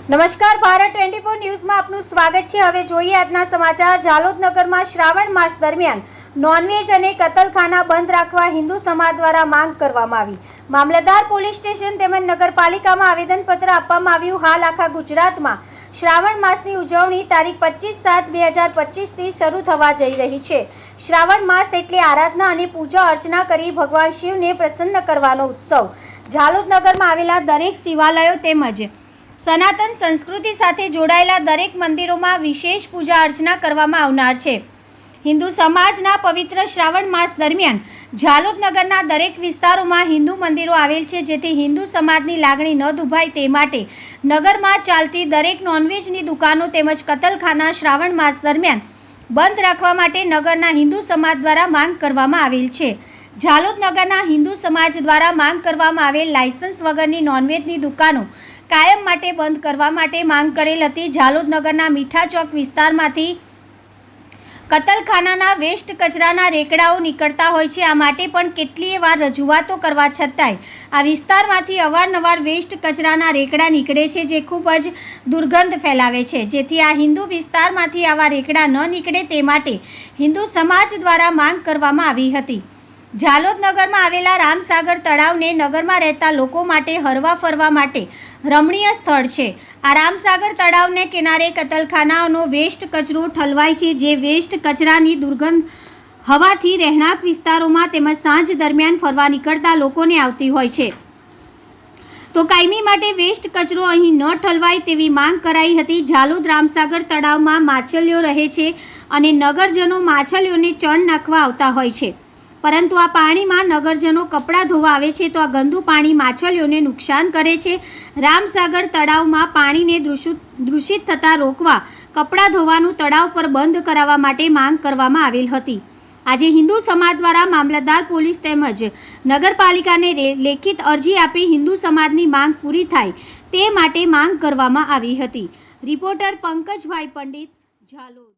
નમસ્કાર, ભારત 24 ન્યૂઝમાં આપનું સ્વાગત છે। હવે જોઈએ આજના સમાચાર। જાલોદ નગરમાં શ્રાવણ માસ દરમિયાન નોનવેજ અને કતલખાના બંધ રાખવા હિન્દુ સમાજ દ્વારા માંગ કરવામાં આવી। મામલતદાર પોલીસ સ્ટેશન તેમજ નગરપાલિકામાં આવેદનપત્ર આપવામાં આવ્યું। હાલ આખા ગુજરાતમાં શ્રાવણ માસની ઉજવણી તારીખ 25/7/2025થી શરૂ થવા જઈ રહી છે। શ્રાવણ માસ એટલે આરાધના અને પૂજા અર્ચના કરી ભગવાન શિવને પ્રસન્ન કરવાનો ઉત્સવ। જાલોદ નગરમાં આવેલા દરેક શિવાલયો તેમજ સનાતન સંસ્કૃતિ સાથે જોડાયેલા દરેક મંદિરોમાં વિશેષ પૂજા અર્ચના કરવામાં આવનાર છે। હિન્દુ સમાજના પવિત્ર શ્રાવણ માસ દરમિયાન જાલોદ નગરના દરેક વિસ્તારોમાં હિન્દુ મંદિરો આવેલ છે, જેથી હિન્દુ સમાજની લાગણી ન દુભાય તે માટે નગરમાં ચાલતી દરેક નોનવેજની દુકાનો તેમજ કતલખાના શ્રાવણ માસ દરમિયાન બંધ રાખવા માટે નગરના હિન્દુ સમાજ દ્વારા માંગ કરવામાં આવેલ છે। જાલોદ નગરના હિન્દુ સમાજ દ્વારા માંગ કરવામાં આવેલ લાયસન્સ વગરની નોનવેજની દુકાનો કાયમ માટે બંધ કરવા માટે માંગ કરેલ હતી। જાલોદ નગરના મીઠા ચોક વિસ્તારમાંથી કતલખાનાના વેસ્ટ કચરાના રેકડાઓ નીકળતા હોય છે। આ માટે પણ કેટલીય વાર રજૂઆતો કરવા છતાંય આ વિસ્તારમાંથી અવારનવાર વેસ્ટ કચરાના રેકડા નીકળે છે, જે ખૂબ જ દુર્ગંધ ફેલાવે છે, જેથી આ હિન્દુ વિસ્તારમાંથી આવા રેકડા ન નીકળે તે માટે હિન્દુ સમાજ દ્વારા માંગ કરવામાં આવી હતી। જાલોદ નગરમાં આવેલા રામસાગર તળાવને નગરમાં રહેતા લોકો માટે હરવા ફરવા માટે રમણીય સ્થળ છે। આ રામસાગર તળાવને કિનારે કતલખાનાઓનો વેસ્ટ કચરો ઠલવાય છે, જે વેસ્ટ કચરાની દુર્ગંધ હવાથી રહેણાંક વિસ્તારોમાં તેમજ સાંજ દરમિયાન ફરવા નીકળતા લોકોને આવતી હોય છે, તો કાયમી માટે વેસ્ટ કચરો અહીં ન ઠલવાય તેવી માંગ કરાઈ હતી। જાલોદ રામસાગર તળાવમાં માછલીઓ રહે છે અને નગરજનો માછલીઓને ચણ નાખવા આવતા હોય છે, પરંતુ આ પાણીમાં નગરજનો કપડાં ધોવા આવે છે, તો આ ગંદુ પાણી માછલીઓને નુકસાન કરે છે। રામસાગર તળાવમાં પાણીને દૂષિત થતાં રોકવા કપડાં ધોવાનું તળાવ પર બંધ કરાવવા માટે માંગ કરવામાં આવેલ હતી। આજે હિન્દુ સમાજ દ્વારા મામલતદાર પોલીસ તેમજ નગરપાલિકાને લેખિત અરજી આપી હિન્દુ સમાજની માંગ પૂરી થાય તે માટે માંગ કરવામાં આવી હતી। રિપોર્ટર પંકજભાઈ પંડિત, જાલોદ।